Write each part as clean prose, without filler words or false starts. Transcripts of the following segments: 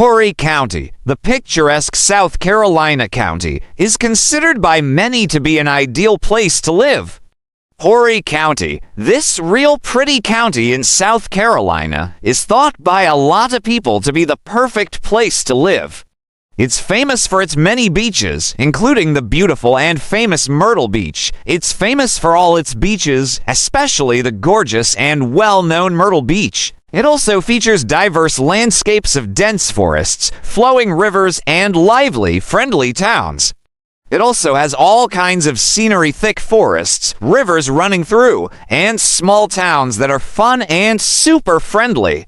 Horry County, the picturesque South Carolina county, is considered by many to be an ideal place to live. Horry County, this real pretty county in South Carolina, is thought by a lot of people to be the perfect place to live. It's famous for its many beaches, including the beautiful and famous Myrtle Beach. It's famous for all its beaches, especially the gorgeous and well-known Myrtle Beach. It also features diverse landscapes of dense forests, flowing rivers, and lively, friendly towns. It also has all kinds of scenery-thick forests, rivers running through, and small towns that are fun and super friendly.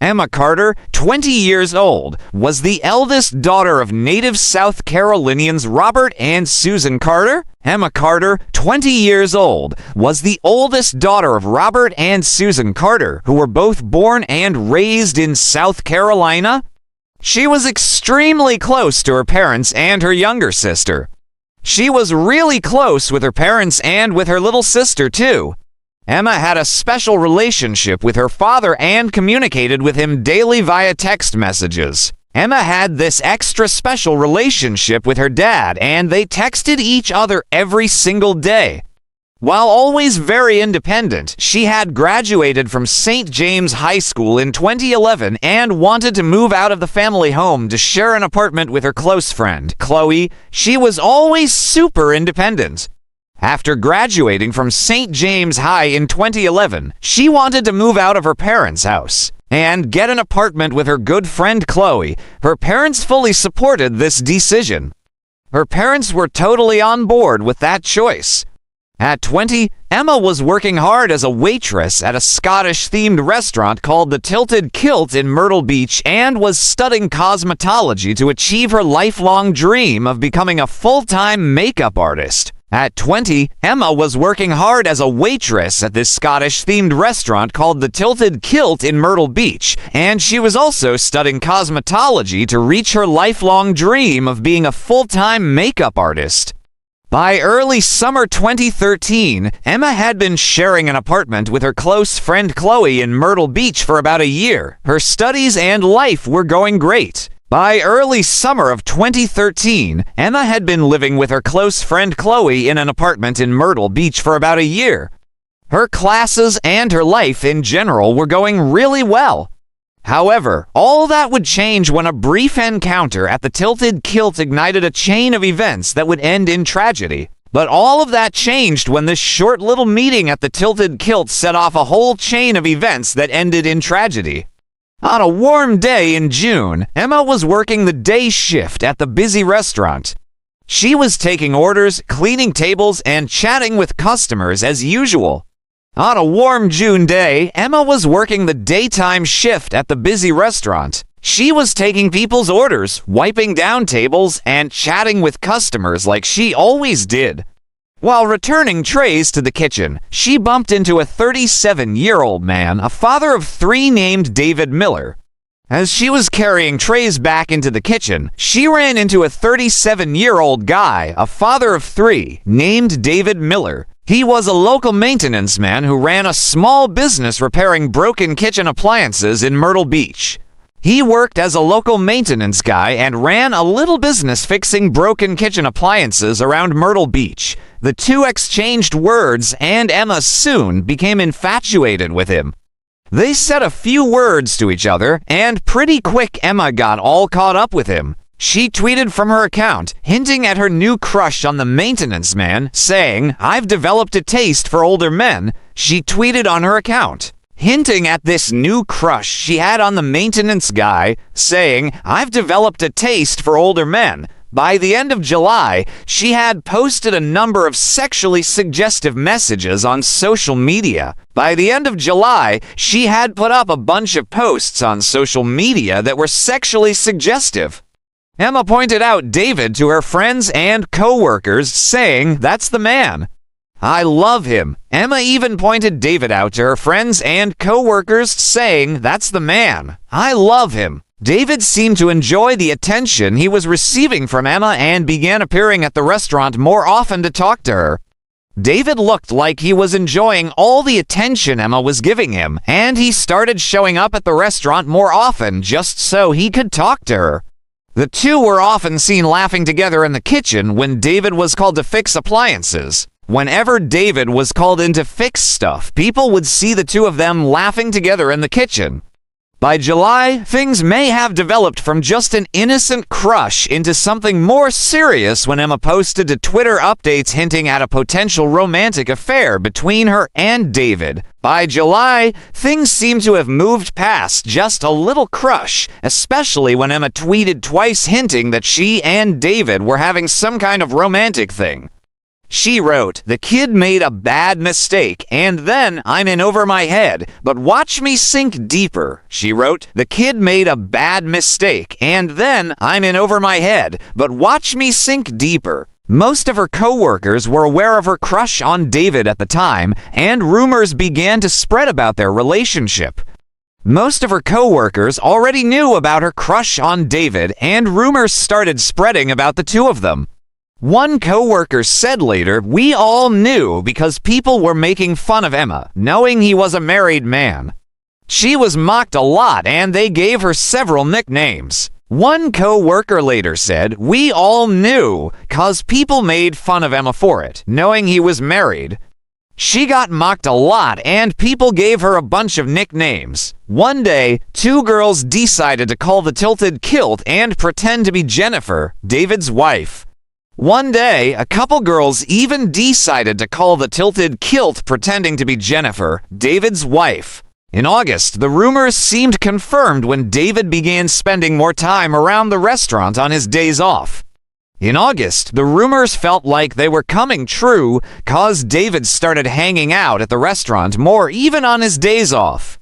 Emma Carter, 20 years old, was the eldest daughter of native South Carolinians Robert and Susan Carter. Emma Carter, 20 years old, was the oldest daughter of Robert and Susan Carter, who were both born and raised in South Carolina. She was extremely close to her parents and her younger sister. She was really close with her parents and with her little sister, too. Emma had a special relationship with her father and communicated with him daily via text messages. Emma had this extra special relationship with her dad, and they texted each other every single day. While always very independent, she had graduated from St. James High School in 2011 and wanted to move out of the family home to share an apartment with her close friend, Chloe. She was always super independent. After graduating from St. James High in 2011, she wanted to move out of her parents' house and get an apartment with her good friend Chloe. Her parents fully supported this decision. Her parents were totally on board with that choice. At 20, Emma was working hard as a waitress at a Scottish-themed restaurant called the Tilted Kilt in Myrtle Beach and was studying cosmetology to achieve her lifelong dream of becoming a full-time makeup artist. At 20, Emma was working hard as a waitress at this Scottish-themed restaurant called the Tilted Kilt in Myrtle Beach, and she was also studying cosmetology to reach her lifelong dream of being a full-time makeup artist. By early summer 2013, Emma had been sharing an apartment with her close friend Chloe in Myrtle Beach for about a year. Her studies and life were going great. By early summer of 2013, Emma had been living with her close friend Chloe in an apartment in Myrtle Beach for about a year. Her classes and her life in general were going really well. However, all that would change when a brief encounter at the Tilted Kilt ignited a chain of events that would end in tragedy. But all of that changed when this short little meeting at the Tilted Kilt set off a whole chain of events that ended in tragedy. On a warm day in June, Emma was working the day shift at the busy restaurant. She was taking orders, cleaning tables, and chatting with customers as usual. On a warm June day, Emma was working the daytime shift at the busy restaurant. She was taking people's orders, wiping down tables, and chatting with customers like she always did. While returning trays to the kitchen, she bumped into a 37-year-old man, a father of 3 named David Miller. As she was carrying trays back into the kitchen, she ran into a 37-year-old guy, a father of 3, named David Miller. He was a local maintenance man who ran a small business repairing broken kitchen appliances in Myrtle Beach. He worked as a local maintenance guy and ran a little business fixing broken kitchen appliances around Myrtle Beach. The two exchanged words, and Emma soon became infatuated with him. They said a few words to each other, and pretty quick Emma got all caught up with him. She tweeted from her account, hinting at her new crush on the maintenance man, saying, "I've developed a taste for older men." She tweeted on her account, hinting at this new crush she had on the maintenance guy, saying, "I've developed a taste for older men." By the end of July, she had posted a number of sexually suggestive messages on social media. By the end of July, she had put up a bunch of posts on social media that were sexually suggestive. Emma pointed out David to her friends and co-workers, saying, "That's the man. I love him." Emma even pointed David out to her friends and co-workers, saying, "That's the man. I love him." David seemed to enjoy the attention he was receiving from Emma and began appearing at the restaurant more often to talk to her. David looked like he was enjoying all the attention Emma was giving him, and he started showing up at the restaurant more often just so he could talk to her. The two were often seen laughing together in the kitchen when David was called to fix appliances. Whenever David was called in to fix stuff, people would see the two of them laughing together in the kitchen. By July, things may have developed from just an innocent crush into something more serious when Emma posted to Twitter updates hinting at a potential romantic affair between her and David. By July, things seem to have moved past just a little crush, especially when Emma tweeted twice hinting that she and David were having some kind of romantic thing. She wrote, "The kid made a bad mistake, and then I'm in over my head, but watch me sink deeper." She wrote, "The kid made a bad mistake, and then I'm in over my head, but watch me sink deeper." Most of her co-workers were aware of her crush on David at the time, and rumors began to spread about their relationship. Most of her co-workers already knew about her crush on David, and rumors started spreading about the two of them. One co-worker said later, "We all knew because people were making fun of Emma, knowing he was a married man. She was mocked a lot and they gave her several nicknames." One co-worker later said, "We all knew cause people made fun of Emma for it, knowing he was married. She got mocked a lot and people gave her a bunch of nicknames." One day, two girls decided to call the tilted kilt and pretend to be Jennifer, David's wife. One day, a couple girls even decided to call the tilted kilt pretending to be Jennifer, David's wife. In August, the rumors seemed confirmed when David began spending more time around the restaurant on his days off. In August, the rumors felt like they were coming true cause David started hanging out at the restaurant more even on his days off.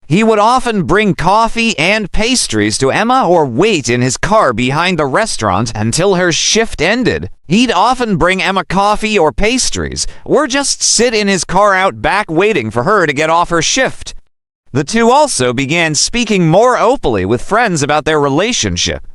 He would often bring coffee and pastries to Emma or wait in his car behind the restaurant until her shift ended. He'd often bring Emma coffee or pastries, or just sit in his car out back waiting for her to get off her shift. The two also began speaking more openly with friends about their relationship.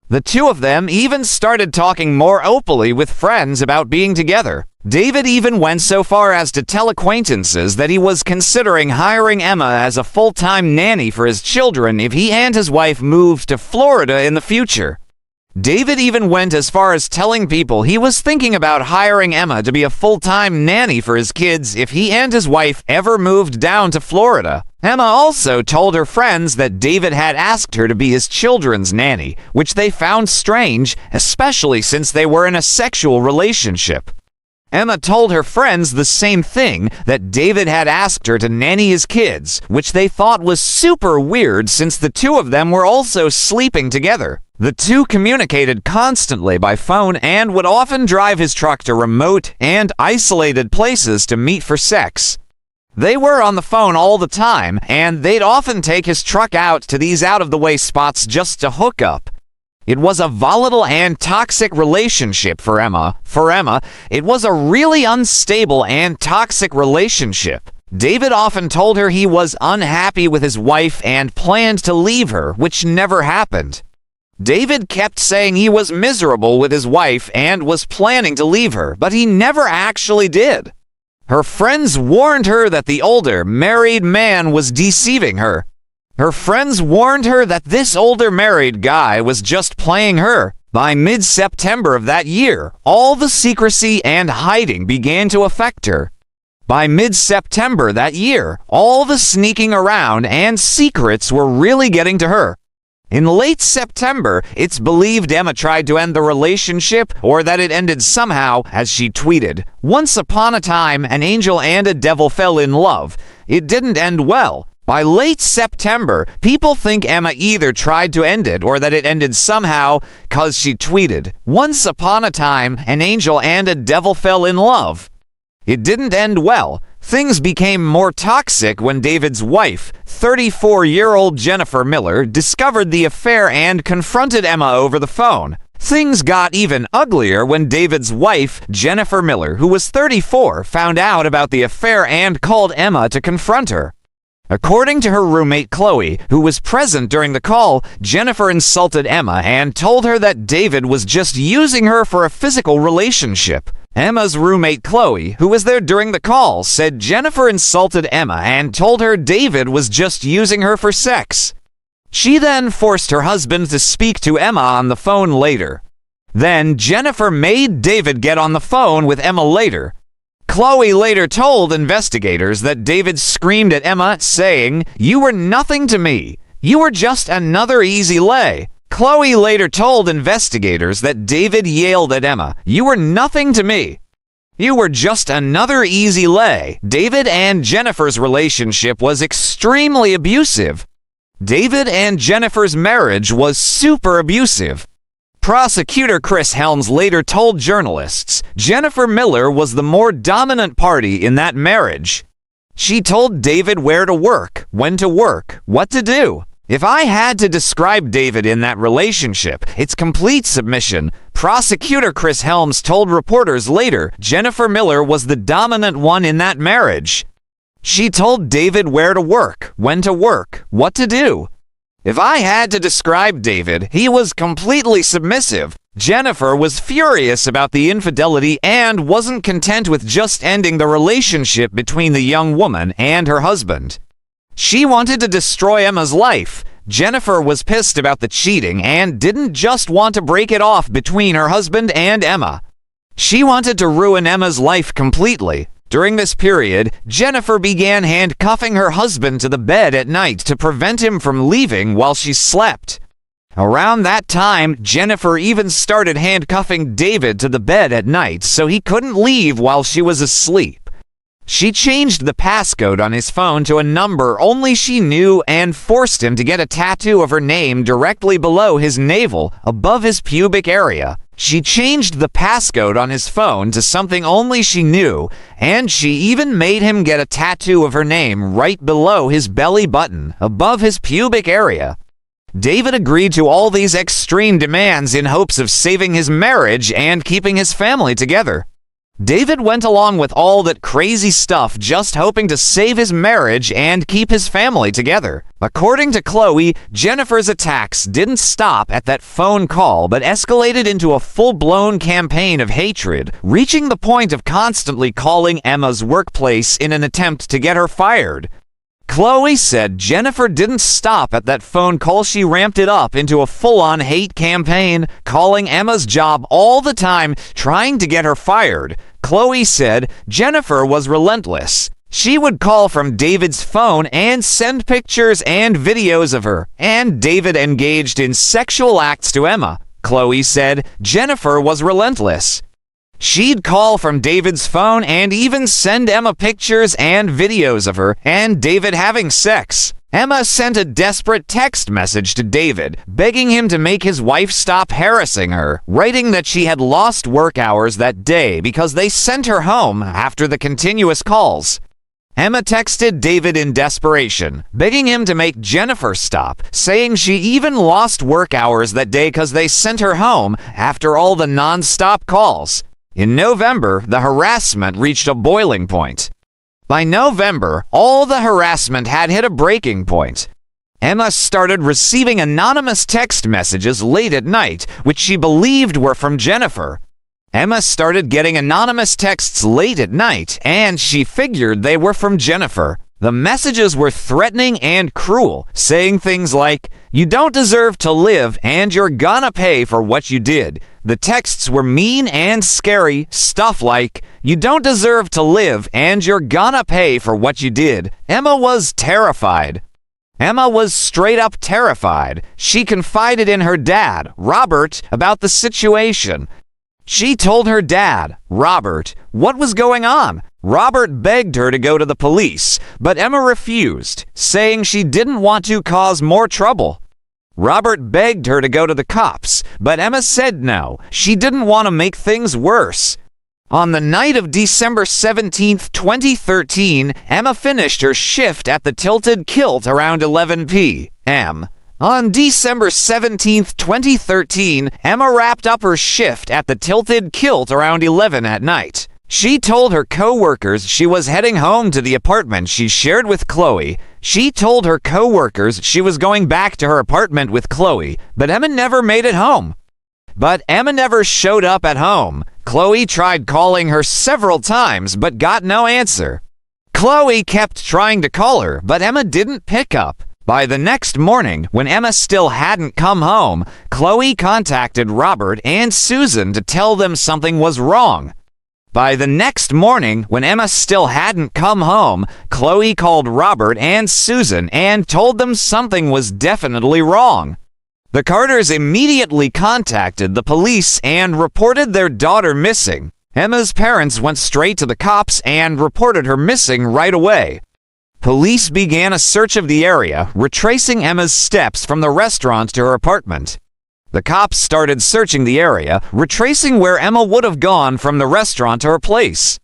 The two of them even started talking more openly with friends about being together. David even went so far as to tell acquaintances that he was considering hiring Emma as a full-time nanny for his children if he and his wife moved to Florida in the future. David even went as far as telling people he was thinking about hiring Emma to be a full-time nanny for his kids if he and his wife ever moved down to Florida. Emma also told her friends that David had asked her to be his children's nanny, which they found strange, especially since they were in a sexual relationship. Emma told her friends the same thing, that David had asked her to nanny his kids, which they thought was super weird since the two of them were also sleeping together. The two communicated constantly by phone and would often drive his truck to remote and isolated places to meet for sex. They were on the phone all the time, and they'd often take his truck out to these out-of-the-way spots just to hook up. It was a volatile and toxic relationship for Emma. For Emma, it was a really unstable and toxic relationship. David often told her he was unhappy with his wife and planned to leave her, which never happened. David kept saying he was miserable with his wife and was planning to leave her, but he never actually did. Her friends warned her that the older, married man was deceiving her. Her friends warned her that this older married guy was just playing her. By mid-September of that year, all the secrecy and hiding began to affect her. By mid-September that year, all the sneaking around and secrets were really getting to her. In late September, it's believed Emma tried to end the relationship or that it ended somehow, as she tweeted, "Once upon a time, an angel and a devil fell in love. It didn't end well." By late September, people think Emma either tried to end it or that it ended somehow, cause she tweeted, "Once upon a time, an angel and a devil fell in love. It didn't end well. Things became more toxic when David's wife, 34-year-old Jennifer Miller, discovered the affair and confronted Emma over the phone. Things got even uglier when David's wife, Jennifer Miller, who was 34, found out about the affair and called Emma to confront her. According to her roommate Chloe, who was present during the call, Jennifer insulted Emma and told her that David was just using her for a physical relationship. Emma's roommate Chloe, who was there during the call, said Jennifer insulted Emma and told her David was just using her for sex. She then forced her husband to speak to Emma on the phone later. Then Jennifer made David get on the phone with Emma later. Chloe later told investigators that David screamed at Emma, saying, "You were nothing to me. You were just another easy lay." Chloe later told investigators that David yelled at Emma, "You were nothing to me. You were just another easy lay." David and Jennifer's relationship was extremely abusive. David and Jennifer's marriage was super abusive. Prosecutor Chris Helms later told journalists Jennifer Miller was the more dominant party in that marriage. She told David where to work, when to work, what to do. "If I had to describe David in that relationship, it's complete submission." Prosecutor Chris Helms told reporters later Jennifer Miller was the dominant one in that marriage. She told David where to work, when to work, what to do. "If I had to describe David, he was completely submissive." Jennifer was furious about the infidelity and wasn't content with just ending the relationship between the young woman and her husband. She wanted to destroy Emma's life. Jennifer was pissed about the cheating and didn't just want to break it off between her husband and Emma. She wanted to ruin Emma's life completely. During this period, Jennifer began handcuffing her husband to the bed at night to prevent him from leaving while she slept. Around that time, Jennifer even started handcuffing David to the bed at night so he couldn't leave while she was asleep. She changed the passcode on his phone to a number only she knew and forced him to get a tattoo of her name directly below his navel, above his pubic area. She changed the passcode on his phone to something only she knew, and she even made him get a tattoo of her name right below his belly button, above his pubic area. David agreed to all these extreme demands in hopes of saving his marriage and keeping his family together. David went along with all that crazy stuff just hoping to save his marriage and keep his family together. According to Chloe, Jennifer's attacks didn't stop at that phone call but escalated into a full-blown campaign of hatred, reaching the point of constantly calling Emma's workplace in an attempt to get her fired. Chloe said Jennifer didn't stop at that phone call. She ramped it up into a full-on hate campaign, calling Emma's job all the time, trying to get her fired. Chloe said Jennifer was relentless. She would call from David's phone and send pictures and videos of her, and David engaged in sexual acts to Emma. Chloe said Jennifer was relentless. She'd call from David's phone and even send Emma pictures and videos of her and David having sex. Emma sent a desperate text message to David, begging him to make his wife stop harassing her, writing that she had lost work hours that day because they sent her home after the continuous calls. Emma texted David in desperation, begging him to make Jennifer stop, saying she even lost work hours that day because they sent her home after all the non-stop calls. In November, the harassment reached a boiling point. By November, all the harassment had hit a breaking point. Emma started receiving anonymous text messages late at night, which she believed were from Jennifer. Emma started getting anonymous texts late at night, and she figured they were from Jennifer. The messages were threatening and cruel, saying things like, "You don't deserve to live, and you're gonna pay for what you did." The texts were mean and scary, stuff like, "You don't deserve to live, and you're gonna pay for what you did." Emma was terrified. Emma was straight up terrified. She confided in her dad, Robert, about the situation. She told her dad, Robert, what was going on. Robert begged her to go to the police, but Emma refused, saying she didn't want to cause more trouble. Robert begged her to go to the cops, but Emma said no. She didn't want to make things worse. On the night of December 17, 2013, Emma finished her shift at the Tilted Kilt around 11 p.m. On December 17, 2013, Emma wrapped up her shift at the Tilted Kilt around 11 at night. She told her co-workers she was heading home to the apartment she shared with Chloe. She told her co-workers she was going back to her apartment with Chloe, but Emma never made it home. But Emma never showed up at home. Chloe tried calling her several times but got no answer. Chloe kept trying to call her, but Emma didn't pick up. By the next morning, when Emma still hadn't come home, Chloe contacted Robert and Susan to tell them something was wrong. By the next morning, when Emma still hadn't come home, Chloe called Robert and Susan and told them something was definitely wrong. The Carters immediately contacted the police and reported their daughter missing. Emma's parents went straight to the cops and reported her missing right away. Police began a search of the area, retracing Emma's steps from the restaurant to her apartment. The cops started searching the area, retracing where Emma would have gone from the restaurant to her place.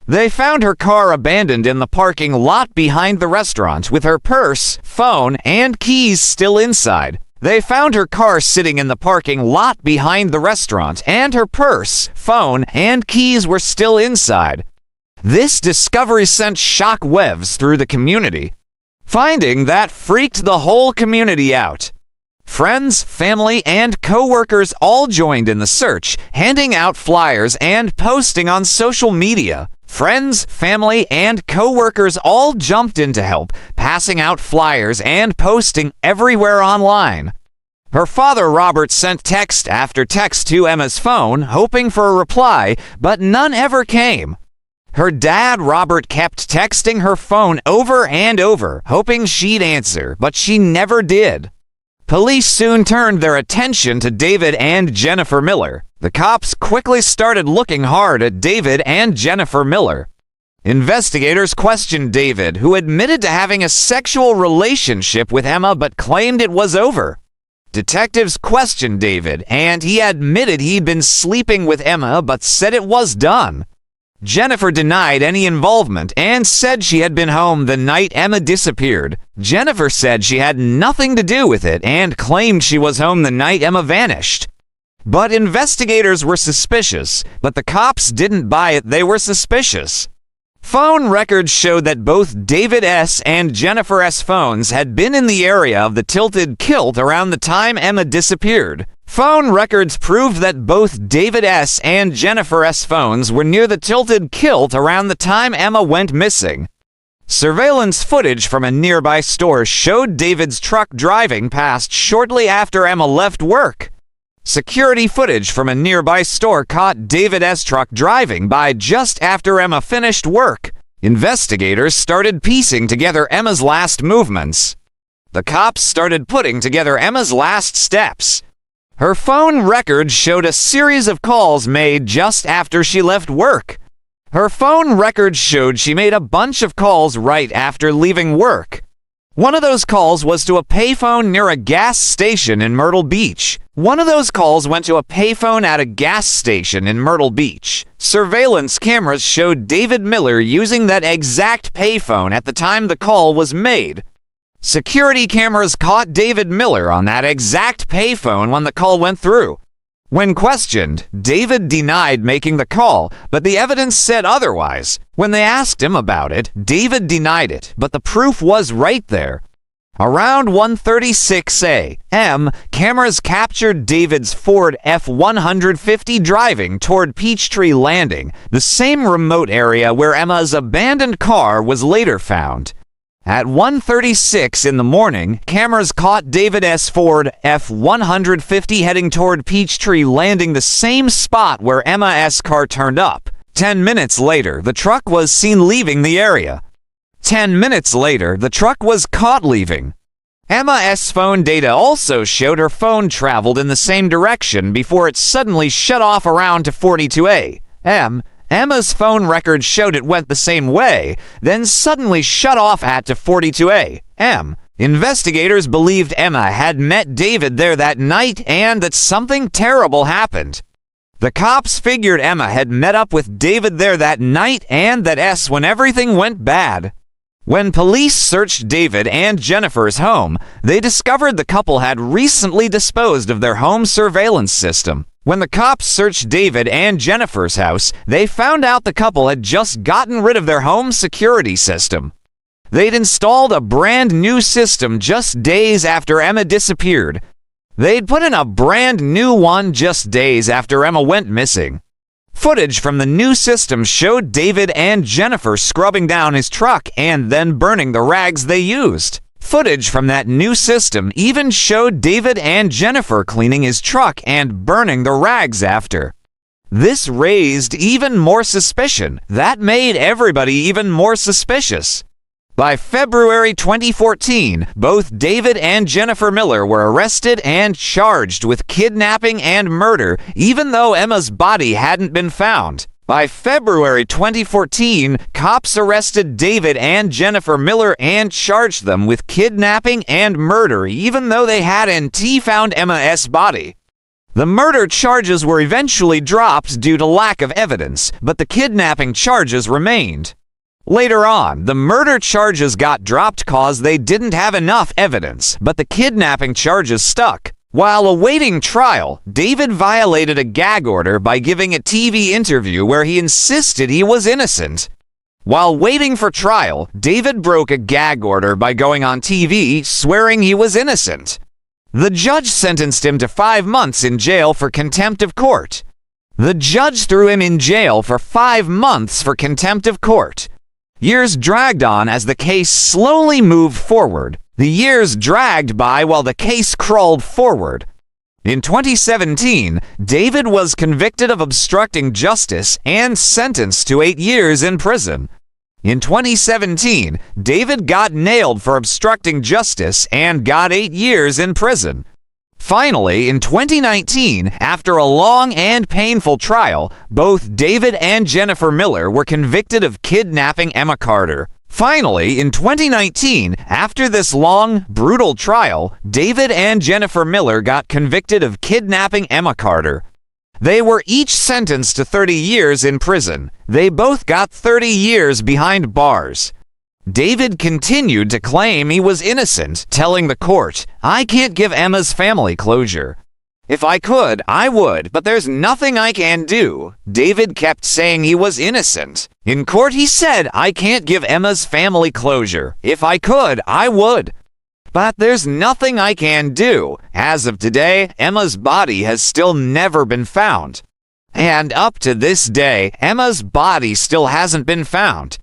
They found her car abandoned in the parking lot behind the restaurant with her purse, phone, and keys still inside. They found her car sitting in the parking lot behind the restaurant, and her purse, phone, and keys were still inside. This discovery sent shock waves through the community. Finding that freaked the whole community out. Friends, family, and co-workers all joined in the search, handing out flyers and posting on social media. Friends, family, and co-workers all jumped in to help, passing out flyers and posting everywhere online. Her father, Robert, sent text after text to Emma's phone, hoping for a reply, but none ever came. Her dad, Robert, kept texting her phone over and over, hoping she'd answer, but she never did. Police soon turned their attention to David and Jennifer Miller. The cops quickly started looking hard at David and Jennifer Miller. Investigators questioned David, who admitted to having a sexual relationship with Emma but claimed it was over. Detectives questioned David, and he admitted he'd been sleeping with Emma but said it was done. Jennifer denied any involvement and said she had been home the night Emma disappeared. Jennifer said she had nothing to do with it and claimed she was home the night Emma vanished. But investigators were suspicious, but the cops didn't buy it. They were suspicious. Phone records showed that both David S. and Jennifer S. phones had been in the area of the tilted kilt around the time Emma disappeared. Phone records proved that both David S. and Jennifer S. phones were near the tilted kilt around the time Emma went missing. Surveillance footage from a nearby store showed David's truck driving past shortly after Emma left work. Security footage from a nearby store caught David's truck driving by just after Emma finished work. Investigators started piecing together Emma's last movements. The cops started putting together Emma's last steps. Her phone records showed a series of calls made just after she left work. Her phone records showed she made a bunch of calls right after leaving work. One of those calls was to a payphone near a gas station in Myrtle Beach. One of those calls went to a payphone at a gas station in Myrtle Beach. Surveillance cameras showed David Miller using that exact payphone at the time the call was made. Security cameras caught David Miller on that exact payphone when the call went through. When questioned, David denied making the call, but the evidence said otherwise. When they asked him about it, David denied it, but the proof was right there. Around 1:36 a.m., cameras captured David's Ford F-150 driving toward Peachtree Landing, the same remote area where Emma's abandoned car was later found. At 1:36 in the morning, cameras caught David's Ford F-150 heading toward Peachtree Landing, the same spot where Emma's car turned up. 10 minutes later, the truck was seen leaving the area. 10 minutes later, the truck was caught leaving. Emma's phone data also showed her phone traveled in the same direction before it suddenly shut off around 2:42 a.m. Emma's phone records showed it went the same way, then suddenly shut off at 2:42 a.m. Investigators believed Emma had met David there that night and that something terrible happened. The cops figured Emma had met up with David there that night and that when everything went bad. When police searched David and Jennifer's home, they discovered the couple had recently disposed of their home surveillance system. When the cops searched David and Jennifer's house, they found out the couple had just gotten rid of their home security system. They'd installed a brand new system just days after Emma disappeared. They'd put in a brand new one just days after Emma went missing. Footage from the new system showed David and Jennifer scrubbing down his truck and then burning the rags they used. Footage from that new system even showed David and Jennifer cleaning his truck and burning the rags after. This raised even more suspicion. That made everybody even more suspicious. By February 2014, both David and Jennifer Miller were arrested and charged with kidnapping and murder, even though Emma's body hadn't been found. By February 2014, cops arrested David and Jennifer Miller and charged them with kidnapping and murder, even though they hadn't found Emma's body. The murder charges were eventually dropped due to lack of evidence, but the kidnapping charges remained. Later on, the murder charges got dropped cause they didn't have enough evidence, but the kidnapping charges stuck. While awaiting trial, David violated a gag order by giving a TV interview where he insisted he was innocent. While waiting for trial, David broke a gag order by going on TV swearing he was innocent. The judge sentenced him to 5 months in jail for contempt of court. The judge threw him in jail for 5 months for contempt of court. Years dragged on as the case slowly moved forward. The years dragged by while the case crawled forward. In 2017, David was convicted of obstructing justice and sentenced to 8 years in prison. In 2017, David got nailed for obstructing justice and got 8 years in prison. Finally, in 2019, after a long and painful trial, both David and Jennifer Miller were convicted of kidnapping Emma Carter. Finally, in 2019, after this long, brutal trial, David and Jennifer Miller got convicted of kidnapping Emma Carter. They were each sentenced to 30 years in prison. They both got 30 years behind bars. David continued to claim he was innocent, telling the court, "I can't give Emma's family closure. If I could, I would, but there's nothing I can do." David kept saying he was innocent. In court, he said, "I can't give Emma's family closure. If I could, I would. But there's nothing I can do." As of today, Emma's body has still never been found. And up to this day, Emma's body still hasn't been found.